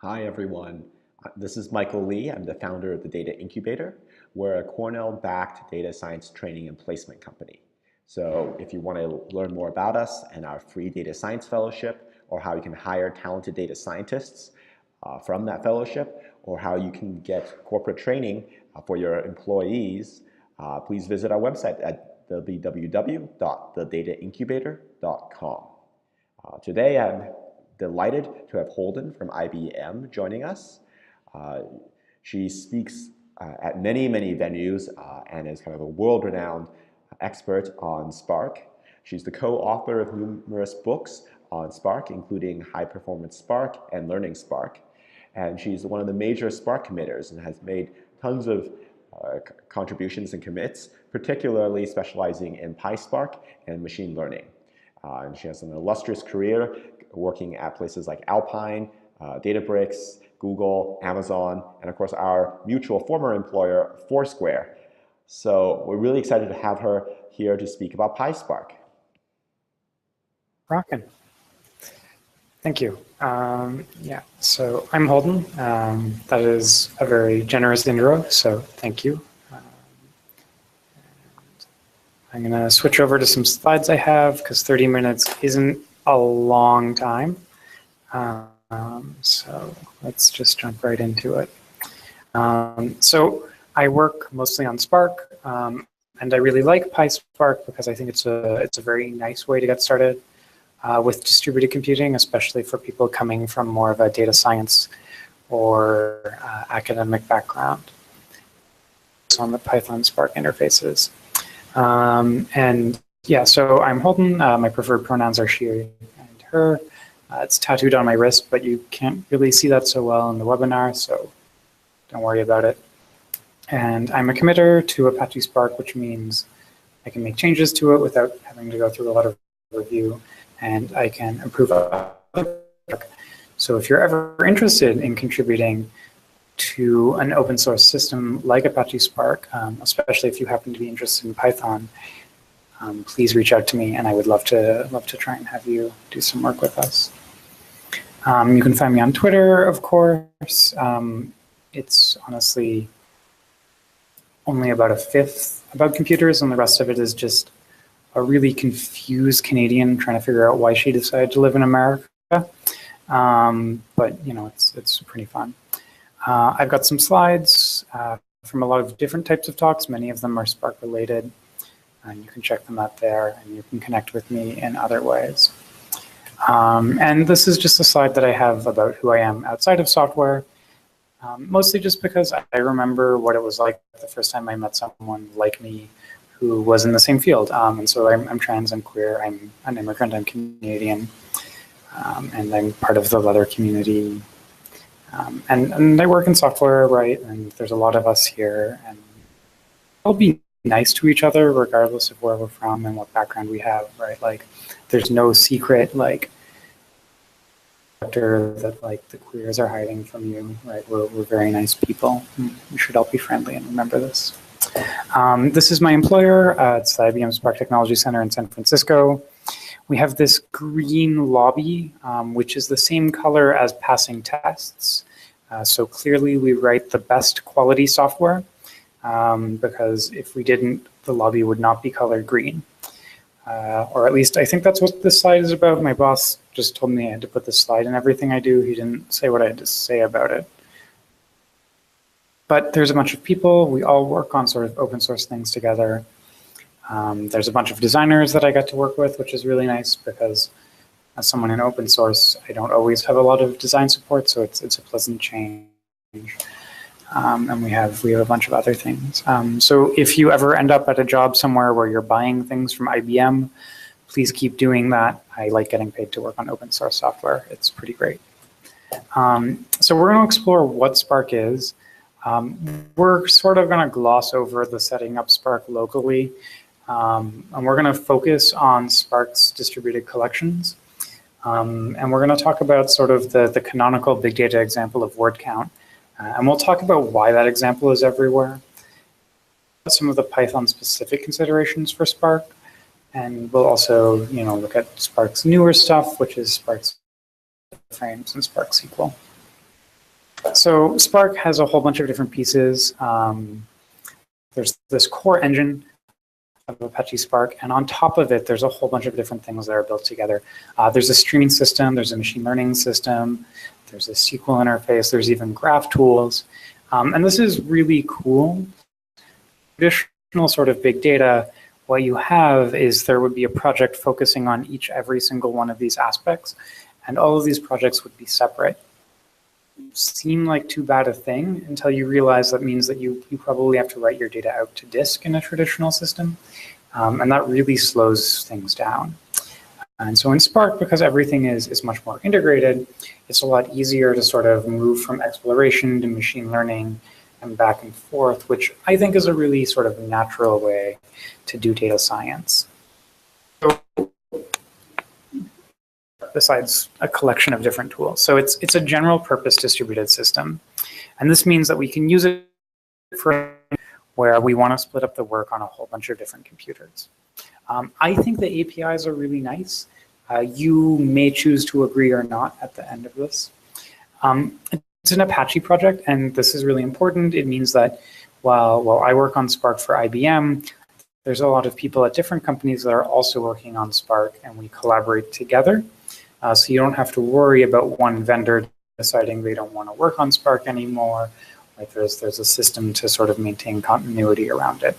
Hi, everyone. This is Michael Lee. I'm the founder of the Data Incubator. We're a Cornell-backed data science training and placement company. So if you want to learn more about us and our free data science fellowship, or how you can hire talented data scientists from that fellowship, or how you can get corporate training for your employees, please visit our website at www.thedataincubator.com. Today, I'm delighted to have Holden from IBM joining us. She speaks at many venues and is kind of a world-renowned expert on Spark. She's the co-author of numerous books on Spark, including High Performance Spark and Learning Spark. And she's one of the major Spark committers and has made tons of contributions and commits, particularly specializing in PySpark and machine learning. And she has an illustrious career working at places like Alpine, Databricks, Google, Amazon, and of course our mutual former employer, Foursquare. So we're really excited to have her here to speak about PySpark. Rockin'. Thank you. Yeah, so I'm Holden. That is a very generous intro, so thank you. I'm going to switch over to some slides I have because 30 minutes isn't a long time. So let's just jump right into it. So I work mostly on Spark, and I really like PySpark because I think it's a very nice way to get started with distributed computing, especially for people coming from more of a data science or academic background on the Python Spark interfaces. And yeah, so I'm Holden. My preferred pronouns are she and her. It's tattooed on my wrist, but you can't really see that so well in the webinar, so don't worry about it. And I'm a committer to Apache Spark, which means I can make changes to it without having to go through a lot of review, and I can improve it. So if you're ever interested in contributing to an open source system like Apache Spark, especially if you happen to be interested in Python, please reach out to me, and I would love to try and have you do some work with us. You can find me on Twitter, of course. It's honestly only about a fifth about computers, and the rest of it is just a really confused Canadian trying to figure out why she decided to live in America. But you know, it's pretty fun. I've got some slides from a lot of different types of talks. Many of them are Spark related. And you can check them out there, and you can connect with me in other ways. And this is just a slide that I have about who I am outside of software, mostly just because I remember what it was like the first time I met someone like me who was in the same field. And so I'm trans, I'm queer, I'm an immigrant, I'm Canadian, and I'm part of the leather community. And I work in software, right? And there's a lot of us here, and I'll be nice to each other regardless of where we're from and what background we have, right? Like, there's no secret like that like the queers are hiding from you, right? We're very nice people. We should all be friendly and remember this. This is my employer. It's the IBM Spark Technology Center in San Francisco. We have this green lobby, which is the same color as passing tests. So clearly we write the best quality software. Because if we didn't, the lobby would not be colored green. Or at least I think that's what this slide is about. My boss just told me I had to put this slide in everything I do. He didn't say what I had to say about it. But there's a bunch of people. We all work on sort of open source things together. There's a bunch of designers that I got to work with, which is really nice because as someone in open source, I don't always have a lot of design support, so it's a pleasant change. And we have a bunch of other things. So if you ever end up at a job somewhere where you're buying things from IBM, please keep doing that. I like getting paid to work on open source software. It's pretty great. So we're going to explore what Spark is. We're sort of going to gloss over the setting up Spark locally. And we're going to focus on Spark's distributed collections. And we're going to talk about sort of the canonical big data example of word count. And we'll talk about why that example is everywhere, some of the Python-specific considerations for Spark, and we'll also, look at Spark's newer stuff, which is Spark's DataFrames and Spark SQL. So Spark has a whole bunch of different pieces. There's this core engine of Apache Spark, and on top of it, there's a whole bunch of different things that are built together. There's a streaming system, there's a machine learning system, there's a SQL interface, there's even graph tools. And this is really cool. Traditional sort of big data, what you have is there would be a project focusing on every single one of these aspects, and all of these projects would be separate. Seem like too bad a thing until you realize that means that you probably have to write your data out to disk in a traditional system, and that really slows things down. And so in Spark, because everything is much more integrated, it's a lot easier to sort of move from exploration to machine learning and back and forth, which I think is a really sort of natural way to do data science. So, besides a collection of different tools. So it's a general purpose distributed system. And this means that we can use it for where we want to split up the work on a whole bunch of different computers. I think the APIs are really nice. You may choose to agree or not at the end of this. It's an Apache project, and this is really important. It means that while I work on Spark for IBM, there's a lot of people at different companies that are also working on Spark, and we collaborate together. So you don't have to worry about one vendor deciding they don't want to work on Spark anymore. Like there's a system to sort of maintain continuity around it.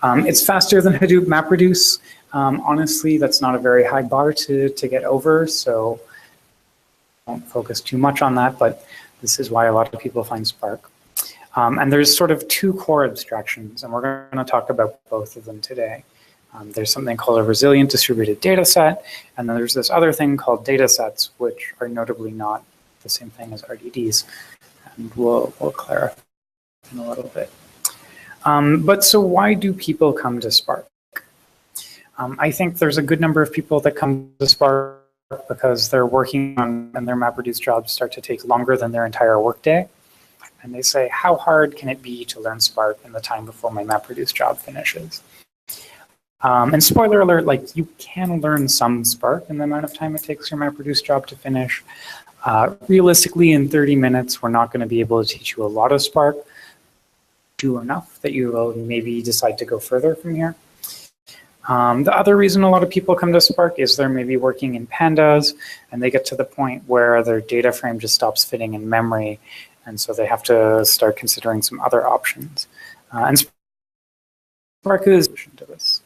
It's faster than Hadoop MapReduce. Honestly, that's not a very high bar to get over, so don't focus too much on that, but this is why a lot of people find Spark. And there's sort of two core abstractions, and we're going to talk about both of them today. There's something called a resilient distributed data set, and then there's this other thing called data sets, which are notably not the same thing as RDDs. And we'll clarify in a little bit. But so why do people come to Spark? I think there's a good number of people that come to Spark because they're working on, and their MapReduce jobs start to take longer than their entire workday. And they say, how hard can it be to learn Spark in the time before my MapReduce job finishes? And spoiler alert, like you can learn some Spark in the amount of time it takes your MapReduce job to finish. Realistically, in 30 minutes, we're not going to be able to teach you a lot of Spark. Do enough that you will maybe decide to go further from here. The other reason a lot of people come to Spark is they're maybe working in pandas, and they get to the point where their data frame just stops fitting in memory, and so they have to start considering some other options. And Spark is a solution to this.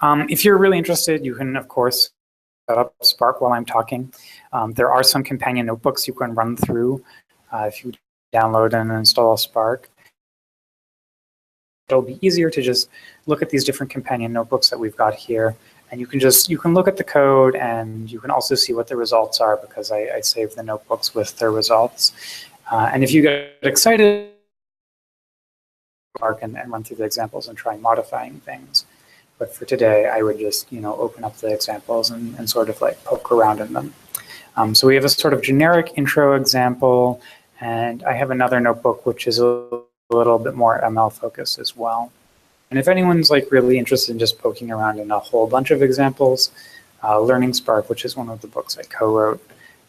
If you're really interested, you can, of course, set up Spark while I'm talking. There are some companion notebooks you can run through if you download and install Spark. It'll be easier to just look at these different companion notebooks that we've got here, and you can look at the code, and you can also see what the results are because I save the notebooks with their results. And if you get excited, Spark and run through the examples and try modifying things. But for today, I would just open up the examples and sort of like poke around in them. So we have a sort of generic intro example, and I have another notebook which is a little bit more ML focused as well. And if anyone's like really interested in just poking around in a whole bunch of examples, Learning Spark, which is one of the books I co-wrote,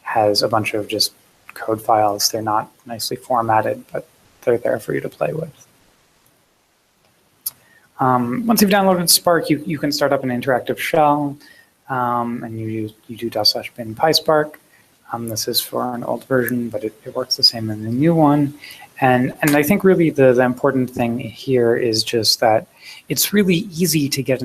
has a bunch of just code files. They're not nicely formatted, but they're there for you to play with. Once you've downloaded Spark, you can start up an interactive shell, and you do /bin PySpark. This is for an old version, but it works the same in the new one. And I think really the important thing here is just that it's really easy to get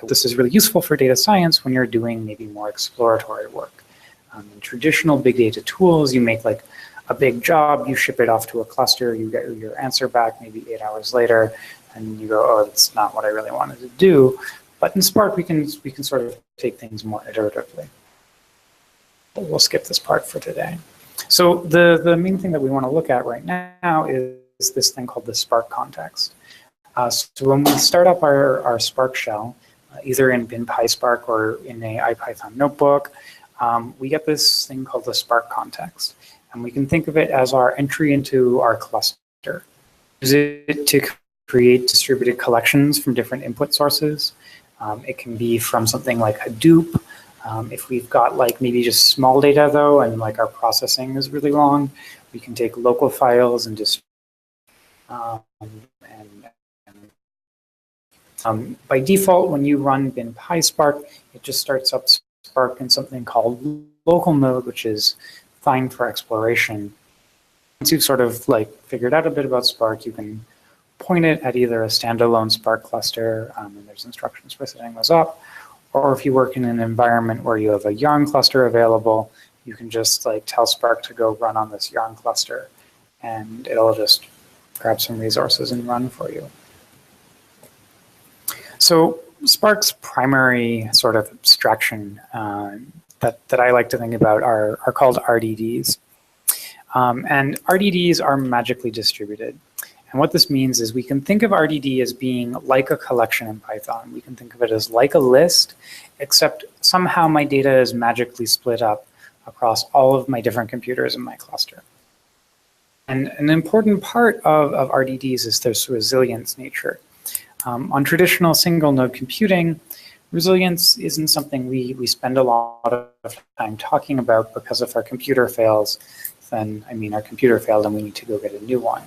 this is really useful for data science when you're doing maybe more exploratory work. In traditional big data tools, you make like a big job, you ship it off to a cluster, you get your answer back maybe 8 hours later, and you go, oh, that's not what I really wanted to do. But in Spark, we can sort of take things more iteratively. But we'll skip this part for today. So the main thing that we want to look at right now is this thing called the Spark context. So when we start up our Spark shell, either in bin PySpark or in a IPython notebook, we get this thing called the Spark context. And we can think of it as our entry into our cluster. Use it to create distributed collections from different input sources. It can be from something like Hadoop. If we've got like maybe just small data though, and like our processing is really long, we can take local files and just by default, when you run bin PySpark, it just starts up Spark in something called local mode, which is fine for exploration. Once you've sort of like figured out a bit about Spark, you can point it at either a standalone Spark cluster, and there's instructions for setting those up, or if you work in an environment where you have a yarn cluster available, you can just like tell Spark to go run on this yarn cluster, and it'll just grab some resources and run for you. So Spark's primary sort of abstraction that I like to think about are called RDDs. And RDDs are magically distributed. And what this means is we can think of RDD as being like a collection in Python. We can think of it as like a list, except somehow my data is magically split up across all of my different computers in my cluster. And an important part of RDDs is this resilience nature. On traditional single node computing, resilience isn't something we spend a lot of time talking about, because if our computer fails, then our computer failed and we need to go get a new one.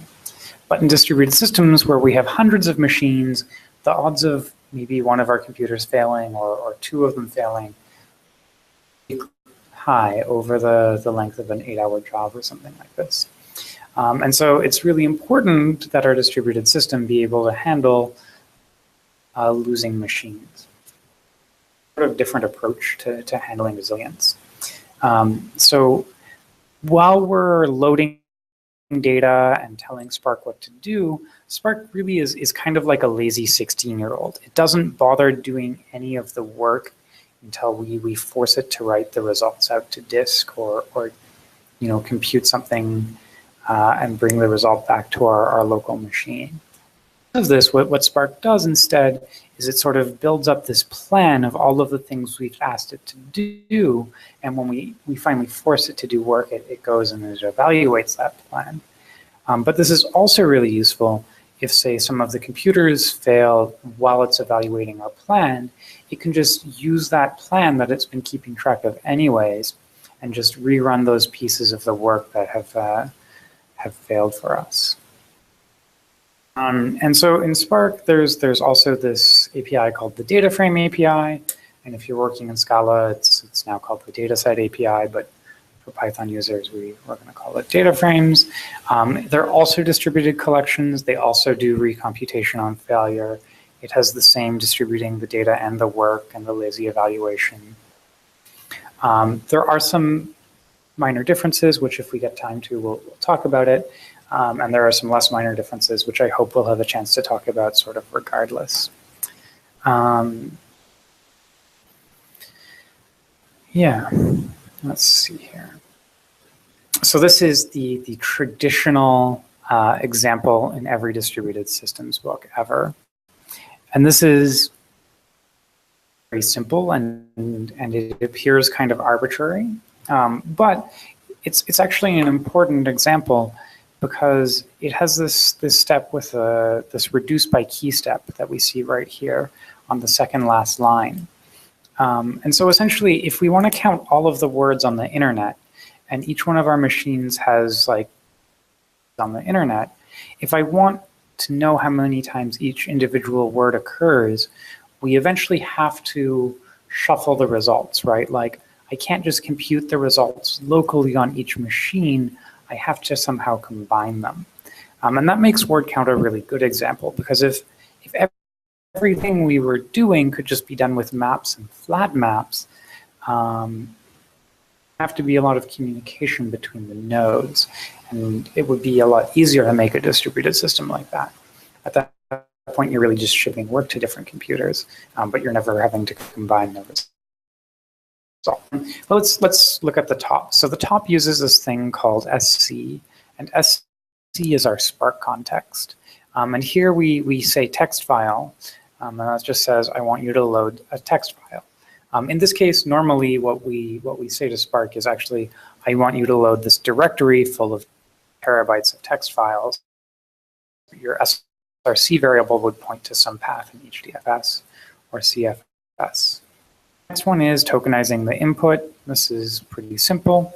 But in distributed systems where we have hundreds of machines, the odds of maybe one of our computers failing or two of them failing is high over the length of an 8-hour job or something like this. And so it's really important that our distributed system be able to handle losing machines. Sort of different approach to handling resilience. So while we're loading data and telling Spark what to do, Spark really is kind of like a lazy 16-year-old. It doesn't bother doing any of the work until we force it to write the results out to disk or compute something and bring the result back to our local machine. Of this, what Spark does instead is it sort of builds up this plan of all of the things we've asked it to do, and when we finally force it to do work, it goes and it evaluates that plan. But this is also really useful if, say, some of the computers fail while it's evaluating our plan. It can just use that plan that it's been keeping track of anyways, and just rerun those pieces of the work that have failed for us. And so in Spark, there's also this API called the DataFrame API, and if you're working in Scala, it's now called the DataSet API, but for Python users, we're going to call it DataFrames. They're also distributed collections. They also do recomputation on failure. It has the same distributing the data and the work and the lazy evaluation. There are some minor differences, which if we get time to, we'll talk about it. And there are some less minor differences, which I hope we'll have a chance to talk about sort of regardless. Yeah, let's see here. So this is the traditional example in every distributed systems book ever. And this is very simple and it appears kind of arbitrary, but it's actually an important example because it has this step with this reduce by key step that we see right here on the second last line. And so essentially, if we want to count all of the words on the internet, and each one of our machines has like on the internet, if I want to know how many times each individual word occurs, we eventually have to shuffle the results, right? Like I can't just compute the results locally on each machine. I have to somehow combine them. And that makes word count a really good example, because if everything we were doing could just be done with maps and flat maps, have to be a lot of communication between the nodes, and it would be a lot easier to make a distributed system like that. At that point, you're really just shipping work to different computers, but you're never having to combine the results. So let's look at the top. So the top uses this thing called SC, and SC is our Spark context. And here we say text file, and that just says I want you to load a text file. In this case, normally what we say to Spark is actually I want you to load this directory full of terabytes of text files. Your src variable would point to some path in each DFS or CFS. Next one is tokenizing the input. This is pretty simple.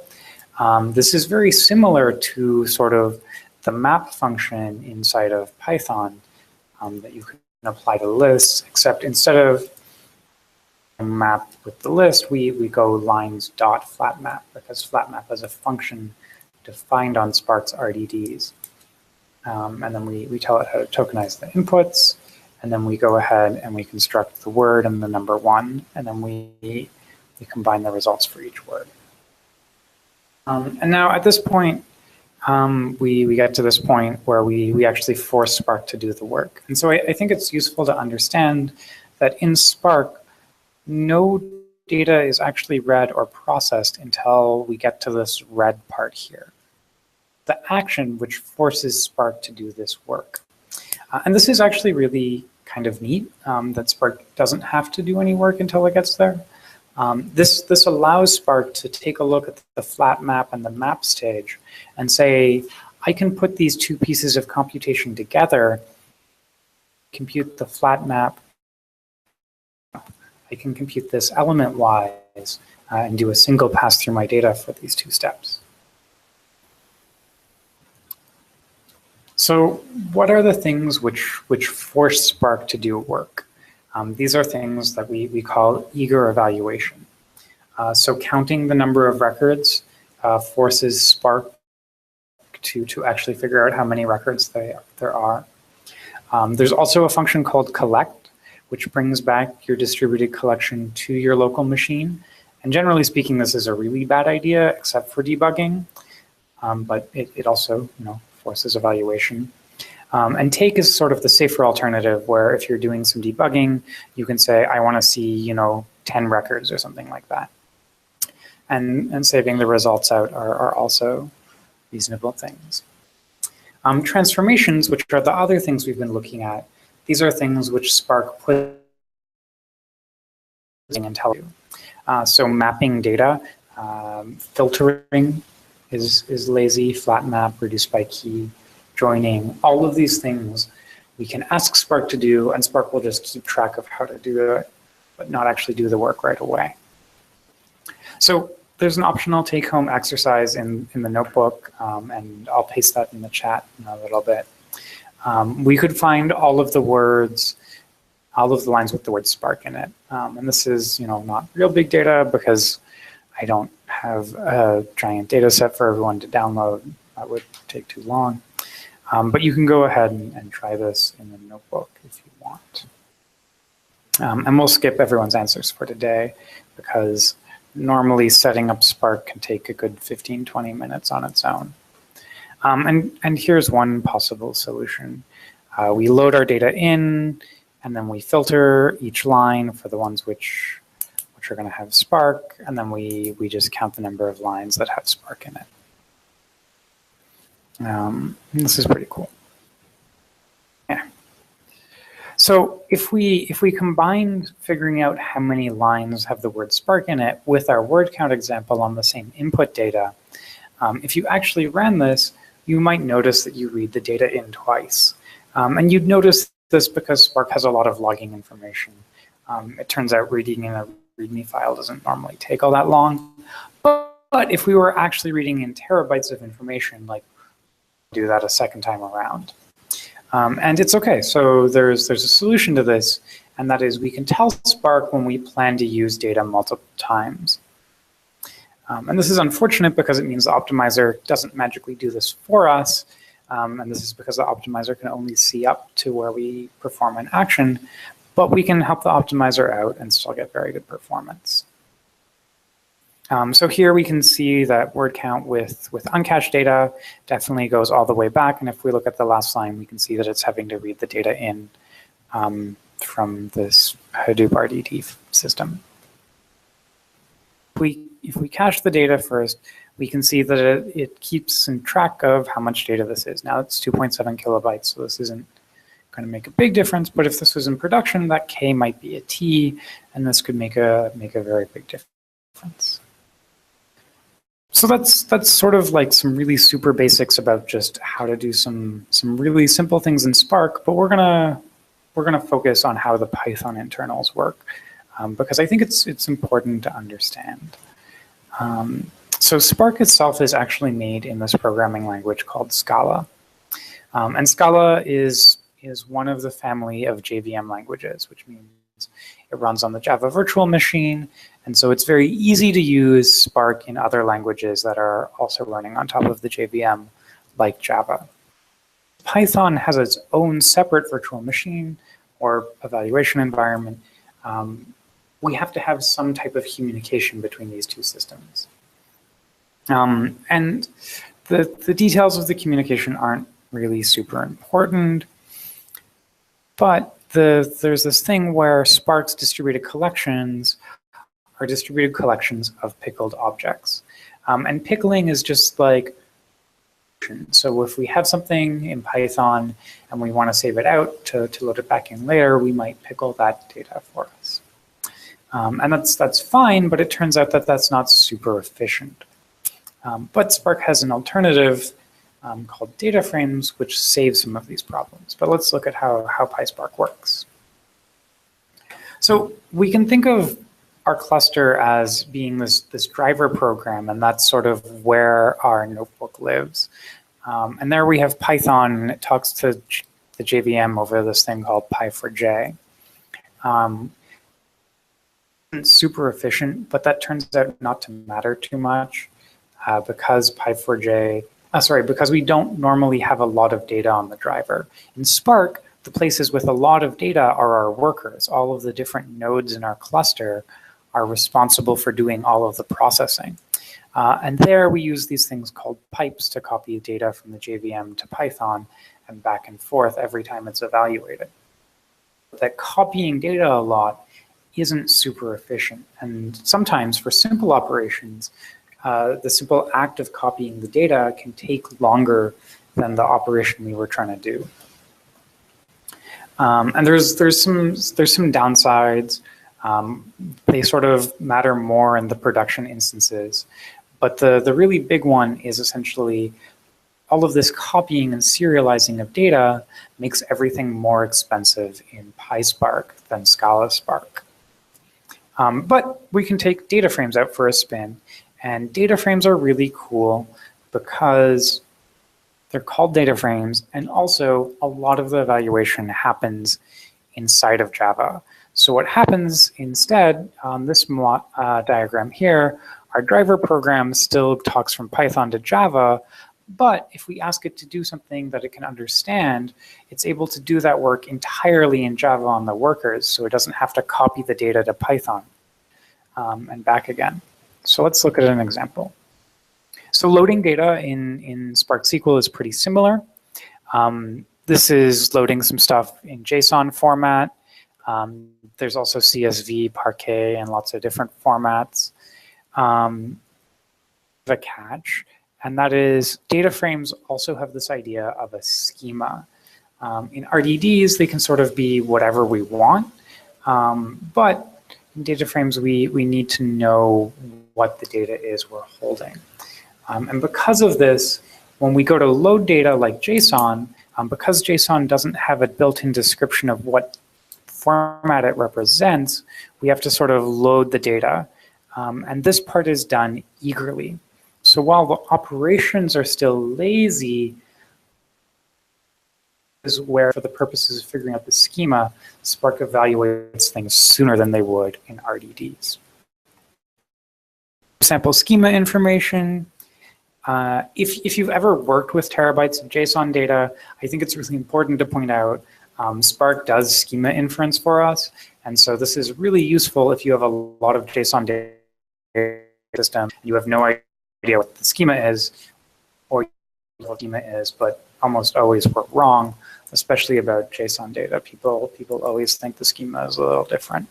This is very similar to sort of the map function inside of Python that you can apply to lists, except instead of map with the list, we go lines.flatMap, because flatMap is a function defined on Spark's RDDs. And then we tell it how to tokenize the inputs, and then we go ahead and we construct the word and the number 1, and then we combine the results for each word. And now at this point, we get to this point where we actually force Spark to do the work. And so I think it's useful to understand that in Spark, no data is actually read or processed until we get to this red part here, the action which forces Spark to do this work. And this is actually really kind of neat, that Spark doesn't have to do any work until it gets there. This allows Spark to take a look at the flat map and the map stage and say, I can put these two pieces of computation together, compute the flat map, I can compute this element-wise, and do a single pass through my data for these two steps. So what are the things which force Spark to do work? These are things that we call eager evaluation. So counting the number of records forces Spark to actually figure out how many records there are. There's also a function called collect, which brings back your distributed collection to your local machine. And generally speaking, this is a really bad idea, except for debugging. But it also forces evaluation. And take is sort of the safer alternative, where if you're doing some debugging, you can say, I want to see 10 records or something like that. And saving the results out are also reasonable things. Transformations, which are the other things we've been looking at, these are things which Spark puts in intelligence. So mapping data, filtering is lazy, flat map, reduce by key, joining, all of these things we can ask Spark to do, and Spark will just keep track of how to do it, but not actually do the work right away. So there's an optional take-home exercise in the notebook, and I'll paste that in the chat in a little bit. We could find all of the words, all of the lines with the word Spark in it. And this is not real big data because I don't have a giant data set for everyone to download. That would take too long. But you can go ahead and try this in the notebook if you want. And we'll skip everyone's answers for today because normally setting up Spark can take a good 15, 20 minutes on its own. And here's one possible solution. We load our data in, and then we filter each line for the ones which are going to have Spark, and then we just count the number of lines that have Spark in it. This is pretty cool. Yeah. So if we combine figuring out how many lines have the word Spark in it with our word count example on the same input data, if you actually ran this, you might notice that you read the data in twice. And you'd notice this because Spark has a lot of logging information. It turns out reading in a README file doesn't normally take all that long. But if we were actually reading in terabytes of information, like do that a second time around. And it's okay. So there's a solution to this, and that is we can tell Spark when we plan to use data multiple times. And this is unfortunate because it means the optimizer doesn't magically do this for us. And this is because the optimizer can only see up to where we perform an action, but we can help the optimizer out and still get very good performance. So here we can see that word count with uncached data definitely goes all the way back. And if we look at the last line, we can see that it's having to read the data in from this Hadoop RDD system. If we cache the data first, we can see that it keeps in track of how much data this is. Now it's 2.7 kilobytes, so this isn't going to make a big difference. But if this was in production, that K might be a T, and this could make a very big difference. So that's sort of like some really super basics about just how to do some really simple things in Spark. But we're gonna focus on how the Python internals work, because I think it's important to understand. So Spark itself is actually made in this programming language called Scala. And Scala is one of the family of JVM languages, which means it runs on the Java virtual machine. And so it's very easy to use Spark in other languages that are also running on top of the JVM, like Java. Python has its own separate virtual machine or evaluation environment. We have to have some type of communication between these two systems. And the details of the communication aren't really super important, but there's this thing where Spark's distributed collections are distributed collections of pickled objects. And pickling is just like, so if we have something in Python and we want to save it out to load it back in later, we might pickle that data for us. And that's fine, but it turns out that that's not super efficient. But Spark has an alternative called DataFrames, which saves some of these problems. But let's look at how PySpark works. So we can think of our cluster as being this driver program, and that's sort of where our notebook lives. And there we have Python, and it talks to the JVM over this thing called Py4j. It's super efficient, but that turns out not to matter too much because Py4j, because we don't normally have a lot of data on the driver. In Spark, the places with a lot of data are our workers. All of the different nodes in our cluster are responsible for doing all of the processing. And there we use these things called pipes to copy data from the JVM to Python and back and forth every time it's evaluated. That copying data a lot isn't super efficient. And sometimes for simple operations, the simple act of copying the data can take longer than the operation we were trying to do. And there's some downsides. They sort of matter more in the production instances. But the really big one is essentially all of this copying and serializing of data makes everything more expensive in PySpark than Scala Spark. But we can take DataFrames out for a spin. And DataFrames are really cool because they're called DataFrames, and also a lot of the evaluation happens inside of Java. So what happens instead on this diagram here, our driver program still talks from Python to Java, but if we ask it to do something that it can understand, it's able to do that work entirely in Java on the workers, so it doesn't have to copy the data to Python and back again. So let's look at an example. So loading data in Spark SQL is pretty similar. This is loading some stuff in JSON format. There's also CSV, Parquet, and lots of different formats. The catch, and that is DataFrames also have this idea of a schema. In RDDs, they can sort of be whatever we want, but in DataFrames, we need to know what the data is we're holding. And because of this, when we go to load data like JSON, because JSON doesn't have a built-in description of what format it represents, we have to sort of load the data. And this part is done eagerly. So while the operations are still lazy, is where, for the purposes of figuring out the schema, Spark evaluates things sooner than they would in RDDs. Sample schema information. If you've ever worked with terabytes of JSON data, I think it's really important to point out Spark does schema inference for us. And so this is really useful if you have a lot of JSON data system, you have no idea what the schema is, or what the schema is, but almost always we're wrong, especially about JSON data. People always think the schema is a little different.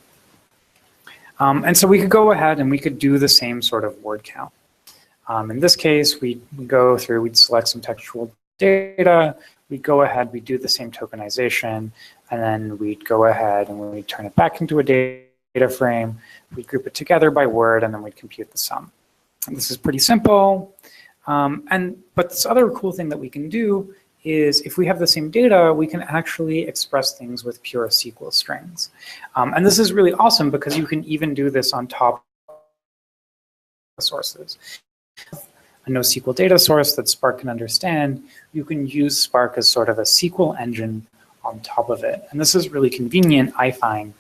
And so we could go ahead and we could do the same sort of word count. In this case, we go through, we'd select some textual data, we'd go ahead, we'd do the same tokenization, and then we'd go ahead and we'd turn it back into a data frame, we'd group it together by word, and then we'd compute the sum. And this is pretty simple. But this other cool thing that we can do is if we have the same data, we can actually express things with pure SQL strings. And this is really awesome because you can even do this on top of sources. A NoSQL data source that Spark can understand, you can use Spark as sort of a SQL engine on top of it. And this is really convenient, I find,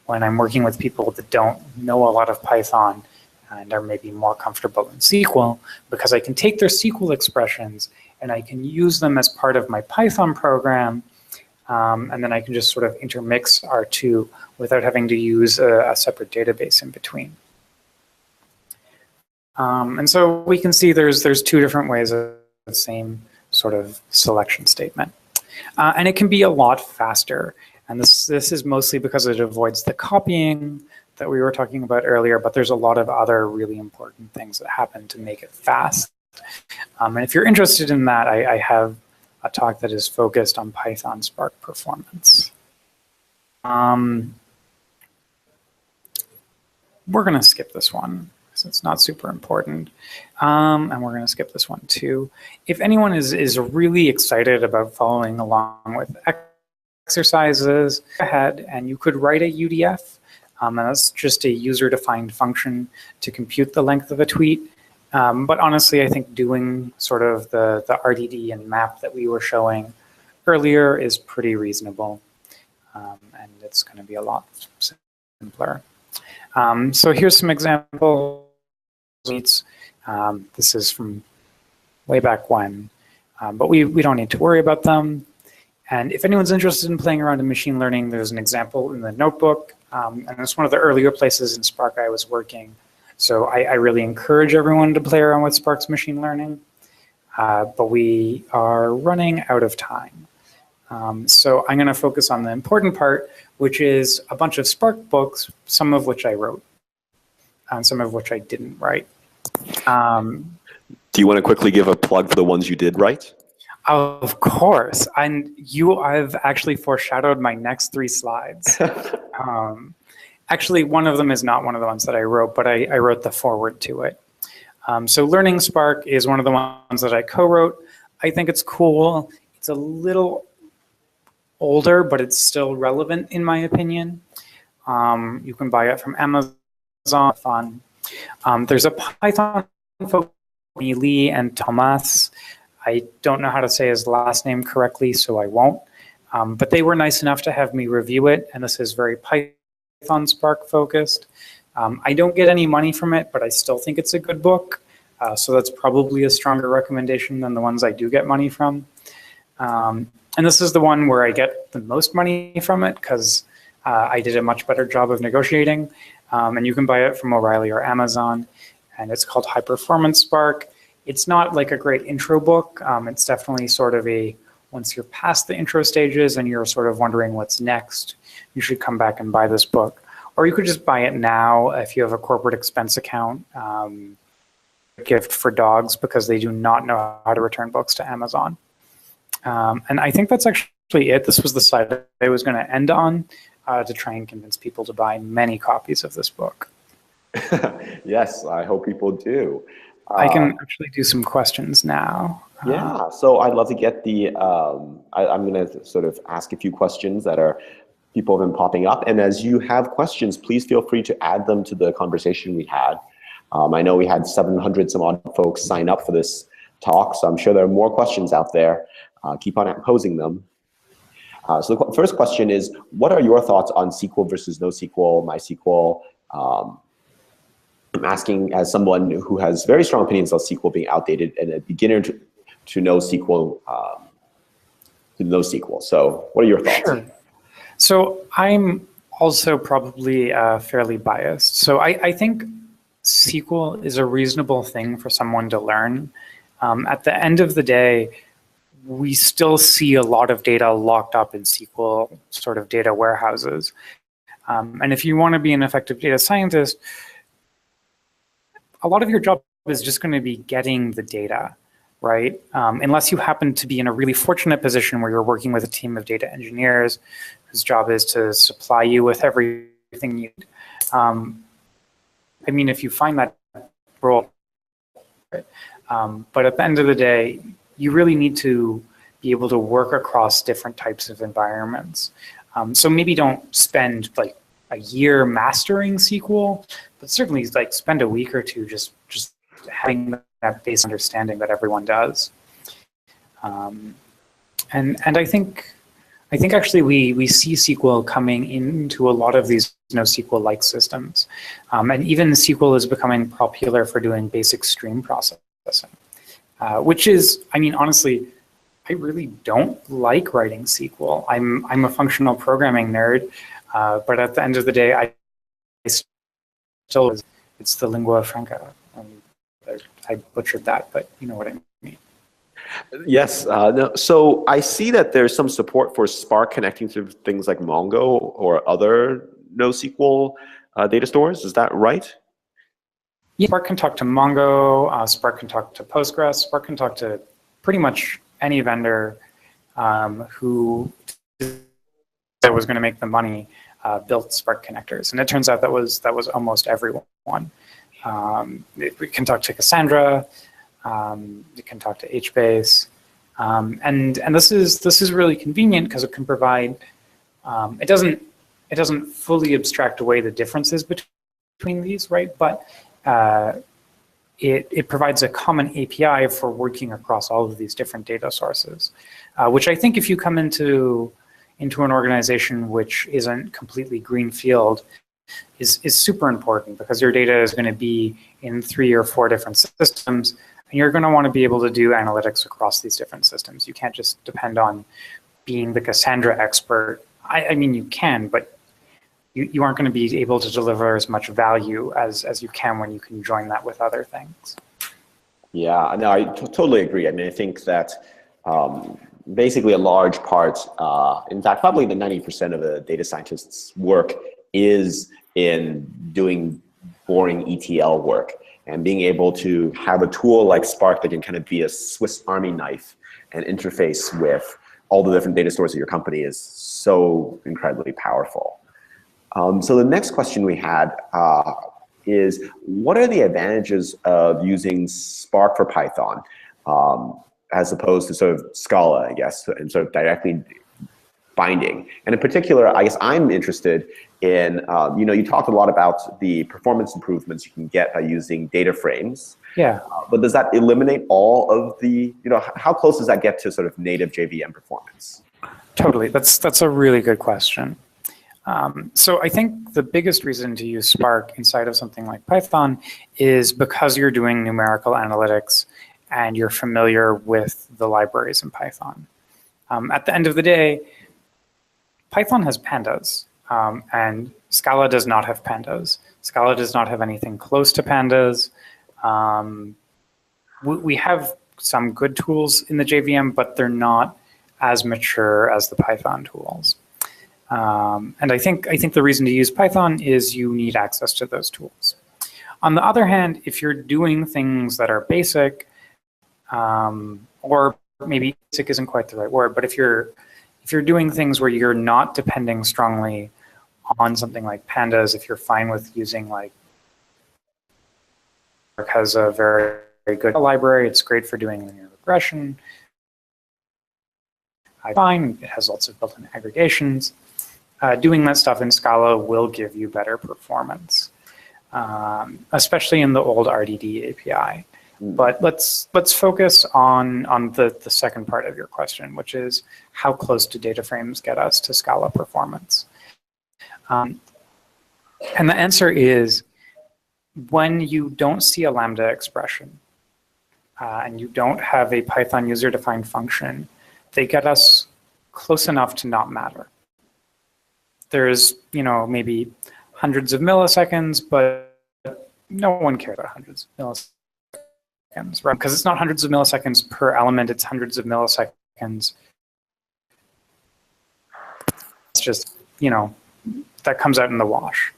when I'm working with people that don't know a lot of Python and are maybe more comfortable in SQL, because I can take their SQL expressions and I can use them as part of my Python program, and then I can just sort of intermix our two without having to use a separate database in between. And so we can see there's two different ways of the same sort of selection statement. And it can be a lot faster. And this is mostly because it avoids the copying that we were talking about earlier, but there's a lot of other really important things that happen to make it fast. And if you're interested in that, I have a talk that is focused on Python Spark performance. We're going to skip this one, so it's not super important. And we're going to skip this one too. If anyone is really excited about following along with exercises, go ahead and you could write a UDF. And that's just a user-defined function to compute the length of a tweet. But honestly, I think doing sort of the RDD and map that we were showing earlier is pretty reasonable. And it's going to be a lot simpler. So here's some examples. This is from way back when, but we don't need to worry about them. And if anyone's interested in playing around in machine learning, there's an example in the notebook. And it's one of the earlier places in Spark I was working. So I really encourage everyone to play around with Spark's machine learning. But we are running out of time. So I'm going to focus on the important part, which is a bunch of Spark books, some of which I wrote, and some of which I didn't write. Do you want to quickly give a plug for the ones you did write? Of course. And I've actually foreshadowed my next 3 slides. Actually, one of them is not one of the ones that I wrote, but I wrote the foreword to it. So Learning Spark is one of the ones that I co-wrote. I think it's cool. It's a little older, but it's still relevant in my opinion. You can buy it from Amazon. There's a Python folks, Lee and Thomas. I don't know how to say his last name correctly, so I won't. But they were nice enough to have me review it, and this is very Python Spark focused. I don't get any money from it, but I still think it's a good book. So that's probably a stronger recommendation than the ones I do get money from. And this is the one where I get the most money from it because I did a much better job of negotiating. And you can buy it from O'Reilly or Amazon. And it's called High Performance Spark. It's not like a great intro book. It's definitely sort of once you're past the intro stages and you're sort of wondering what's next, you should come back and buy this book. Or you could just buy it now if you have a corporate expense account. Gift for dogs because they do not know how to return books to Amazon. And I think that's actually it. This was the side I was going to end on to try and convince people to buy many copies of this book. Yes, I hope people do. I can actually do some questions now. Yeah, so I'd love to get I'm going to sort of ask a few questions that people have been popping up. And as you have questions, please feel free to add them to the conversation we had. I know we had 700 some odd folks sign up for this talk, so I'm sure there are more questions out there. Keep on posing them. So the first question is, what are your thoughts on SQL versus NoSQL, MySQL? I'm asking as someone who has very strong opinions on SQL being outdated and a beginner to NoSQL to NoSQL. So what are your thoughts? Sure. So I'm also probably fairly biased. So I think SQL is a reasonable thing for someone to learn. At the end of the day, we still see a lot of data locked up in SQL sort of data warehouses. And if you want to be an effective data scientist, a lot of your job is just going to be getting the data, right? Unless you happen to be in a really fortunate position where you're working with a team of data engineers whose job is to supply you with everything you need. I mean, if you find that role, but at the end of the day, you really need to be able to work across different types of environments. So maybe don't spend like a year mastering SQL, but certainly like spend a week or two just having that base understanding that everyone does. And I think actually we see SQL coming into a lot of these NoSQL-like systems. And even SQL is becoming popular for doing basic stream processing, which is, I mean, honestly, I really don't like writing SQL. I'm a functional programming nerd, but at the end of the day, I still, it's the lingua franca. I butchered that, but you know what I mean. Yes. No, so I see that there's some support for Spark connecting to things like Mongo or other NoSQL data stores. Is that right? Yeah, Spark can talk to Mongo. Spark can talk to Postgres. Spark can talk to pretty much any vendor who was going to make the money built Spark connectors, and it turns out that was almost everyone. We can talk to Cassandra. You can talk to HBase, and this is really convenient because it can provide. It doesn't fully abstract away the differences between these, right? But it provides a common API for working across all of these different data sources, which I think if you come into an organization which isn't completely greenfield is super important, because your data is going to be in 3 or 4 different systems, and you're going to want to be able to do analytics across these different systems. You can't just depend on being the Cassandra expert. I mean, you can, but you aren't going to be able to deliver as much value as you can when you can join that with other things. Yeah, no, I totally agree. I mean, I think that basically a large part, in fact, probably the 90% of a data scientist's work is in doing boring ETL work, and being able to have a tool like Spark that can kind of be a Swiss Army knife and interface with all the different data stores of your company is so incredibly powerful. So the next question we had is, what are the advantages of using Spark for Python as opposed to sort of Scala, I guess, and sort of directly binding? And in particular, I guess I'm interested in, you talked a lot about the performance improvements you can get by using DataFrames. Yeah. But does that eliminate all of the, how close does that get to sort of native JVM performance? Totally. That's a really good question. So I think the biggest reason to use Spark inside of something like Python is because you're doing numerical analytics and you're familiar with the libraries in Python. At the end of the day, Python has pandas, and Scala does not have pandas. Scala does not have anything close to pandas. We have some good tools in the JVM, but they're not as mature as the Python tools. And I think the reason to use Python is you need access to those tools. On the other hand, if you're doing things that are basic, or maybe basic isn't quite the right word, but if you're doing things where you're not depending strongly on something like pandas, if you're fine with using like, Spark has a very, very good library, it's great for doing linear regression. Fine, it has lots of built-in aggregations. Doing that stuff in Scala will give you better performance, especially in the old RDD API. But let's focus on the second part of your question, which is how close do data frames get us to Scala performance? And the answer is, when you don't see a Lambda expression and you don't have a Python user-defined function, they get us close enough to not matter. There's, maybe hundreds of milliseconds, but no one cares about hundreds of milliseconds, right? Because it's not hundreds of milliseconds per element, it's hundreds of milliseconds. It's just, that comes out in the wash.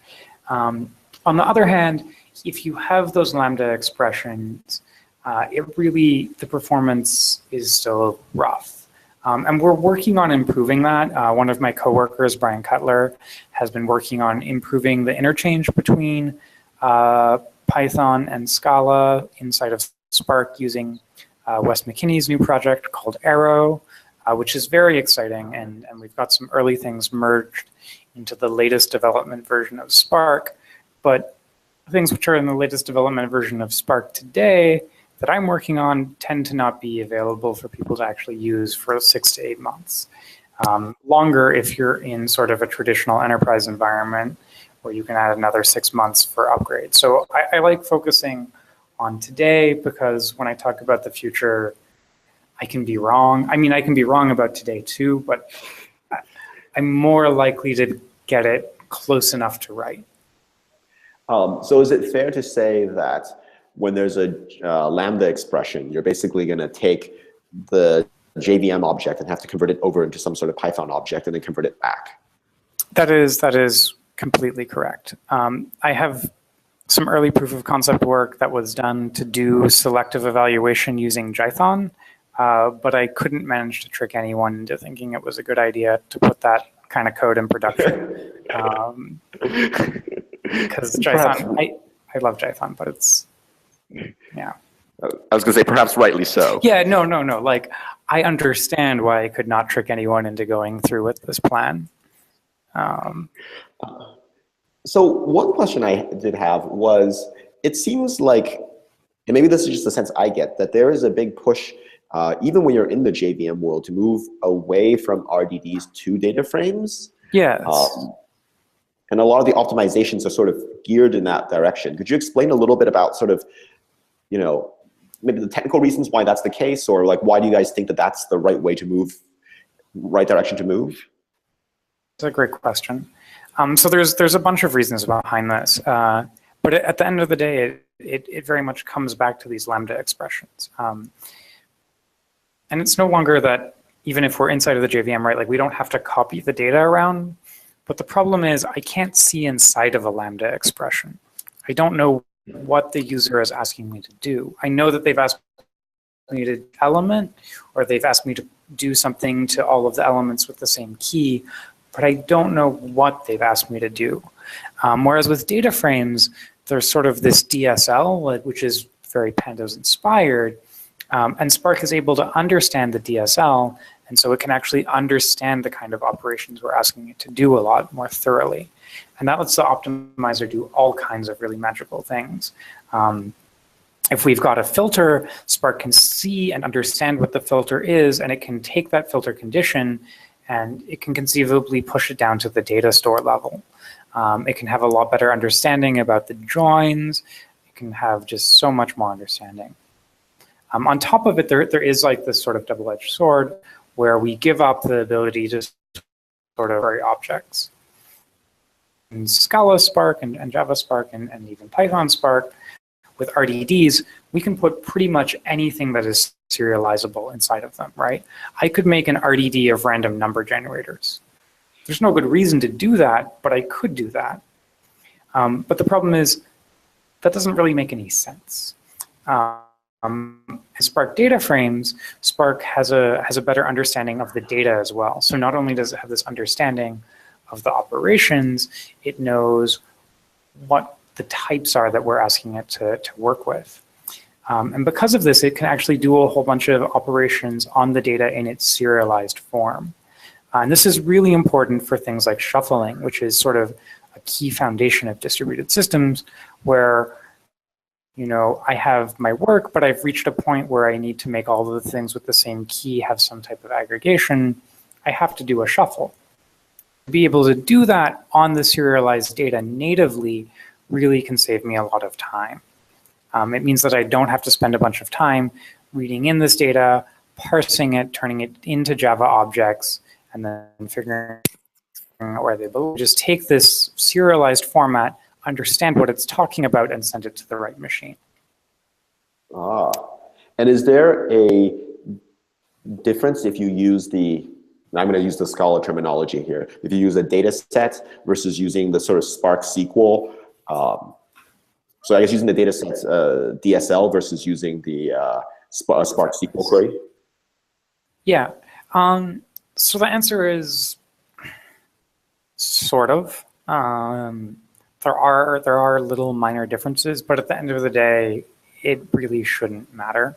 On the other hand, if you have those Lambda expressions, the performance is still rough. And we're working on improving that. One of my coworkers, Brian Cutler, has been working on improving the interchange between Python and Scala inside of Spark using Wes McKinney's new project called Arrow. which is very exciting. And we've got some early things merged into the latest development version of Spark. But things which are in the latest development version of Spark today that I'm working on tend to not be available for people to actually use for 6 to 8 months. Longer if you're in sort of a traditional enterprise environment where you can add another 6 months for upgrade. So I like focusing on today because when I talk about the future, I can be wrong. I mean, I can be wrong about today too, but I'm more likely to get it close enough to right. So is it fair to say that when there's a Lambda expression, you're basically going to take the JVM object and have to convert it over into some sort of Python object and then convert it back? That is completely correct. I have some early proof of concept work that was done to do selective evaluation using Jython, but I couldn't manage to trick anyone into thinking it was a good idea to put that kind of code in production. Because Jython, I love Jython, but it's, yeah. I was going to say perhaps rightly so. Yeah, no. Like, I understand why I could not trick anyone into going through with this plan. So one question I did have was, it seems like, and maybe this is just the sense I get, that there is a big push, even when you're in the JVM world, to move away from RDDs to data frames. Yes. And a lot of the optimizations are sort of geared in that direction. Could you explain a little bit about sort of, you know, maybe the technical reasons why that's the case, or like why do you guys think that that's the right way to move, right direction to move? That's a great question. So there's a bunch of reasons behind this, but at the end of the day, it very much comes back to these Lambda expressions. And it's no longer that even if we're inside of the JVM, right, like we don't have to copy the data around, but the problem is I can't see inside of a Lambda expression. I don't know what the user is asking me to do. I know that they've asked me to element, or they've asked me to do something to all of the elements with the same key, but I don't know what they've asked me to do. Whereas with data frames, there's sort of this DSL, which is very Pandas inspired, and Spark is able to understand the DSL, and so it can actually understand the kind of operations we're asking it to do a lot more thoroughly. And that lets the optimizer do all kinds of really magical things. If we've got a filter, Spark can see and understand what the filter is, and it can take that filter condition and it can conceivably push it down to the data store level. It can have a lot better understanding about the joins. It can have just so much more understanding. On top of it, there is like this sort of double-edged sword where we give up the ability to sort of query objects. In Scala Spark and Java Spark and even Python Spark, with RDDs, we can put pretty much anything that is serializable inside of them, right? I could make an RDD of random number generators. There's no good reason to do that, but I could do that. But the problem is that doesn't really make any sense. Spark data frames, Spark has a better understanding of the data as well. So not only does it have this understanding of the operations, it knows what the types are that we're asking it to work with. And because of this, it can actually do a whole bunch of operations on the data in its serialized form. And this is really important for things like shuffling, which is sort of a key foundation of distributed systems where, you know, I have my work, but I've reached a point where I need to make all of the things with the same key have some type of aggregation. I have to do a shuffle. To be able to do that on the serialized data natively really can save me a lot of time. It means that I don't have to spend a bunch of time reading in this data, parsing it, turning it into Java objects, and then figuring out where they belong. Just take this serialized format, understand what it's talking about, and send it to the right machine. And is there a difference if you use I'm going to use the Scala terminology here, if you use a data set versus using the sort of Spark SQL? So I guess using the data set DSL versus using the Spark SQL query? Yeah. So the answer is sort of. There are little minor differences, but at the end of the day, it really shouldn't matter.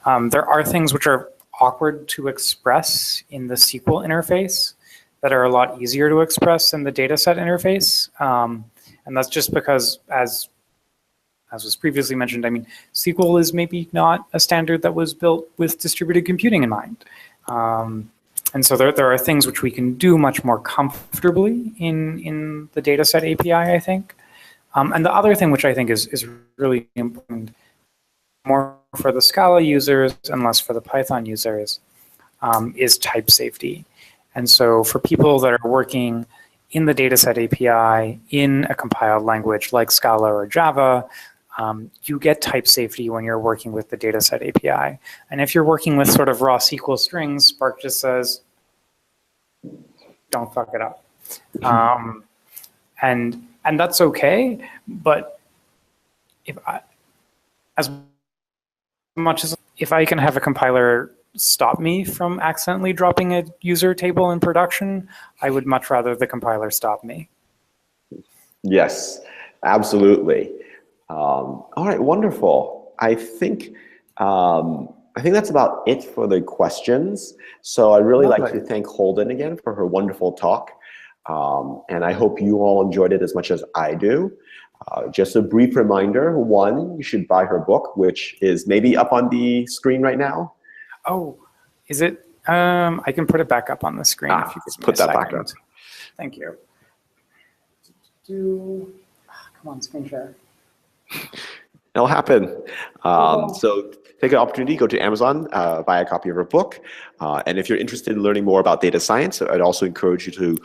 There are things which are awkward to express in the SQL interface that are a lot easier to express in the dataset interface. And that's just because, as was previously mentioned, I mean, SQL is maybe not a standard that was built with distributed computing in mind. And so there are things which we can do much more comfortably in the dataset API, I think. And the other thing which I think is really important, more for the Scala users and less for the Python users, is type safety. And so for people that are working in the dataset API in a compiled language like Scala or Java, you get type safety when you're working with the dataset API. And if you're working with sort of raw SQL strings, Spark just says, don't fuck it up. And that's okay, but as much as if I can have a compiler stop me from accidentally dropping a user table in production, I would much rather the compiler stop me. Yes, absolutely. All right, wonderful. I think that's about it for the questions. So I'd really like to thank Holden again for her wonderful talk. And I hope you all enjoyed it as much as I do. Just a brief reminder, one, you should buy her book, which is maybe up on the screen right now. Oh, is it? I can put it back up on the screen if you could put that back up. Thank you. Come on, screen share. It'll happen. So take an opportunity, go to Amazon, buy a copy of her book. And if you're interested in learning more about data science, I'd also encourage you to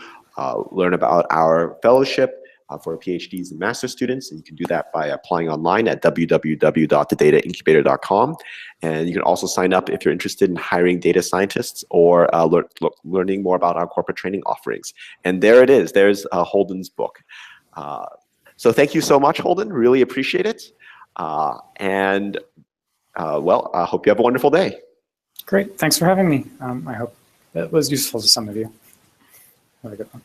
learn about our fellowship for PhDs and master's students. And you can do that by applying online at www.thedataincubatoR.com. And you can also sign up if you're interested in hiring data scientists or learning more about our corporate training offerings. And there it is. There's Holden's book. So thank you so much, Holden. Really appreciate it. Well, I hope you have a wonderful day. Great. Thanks for having me. I hope that was useful to some of you. Have a good one.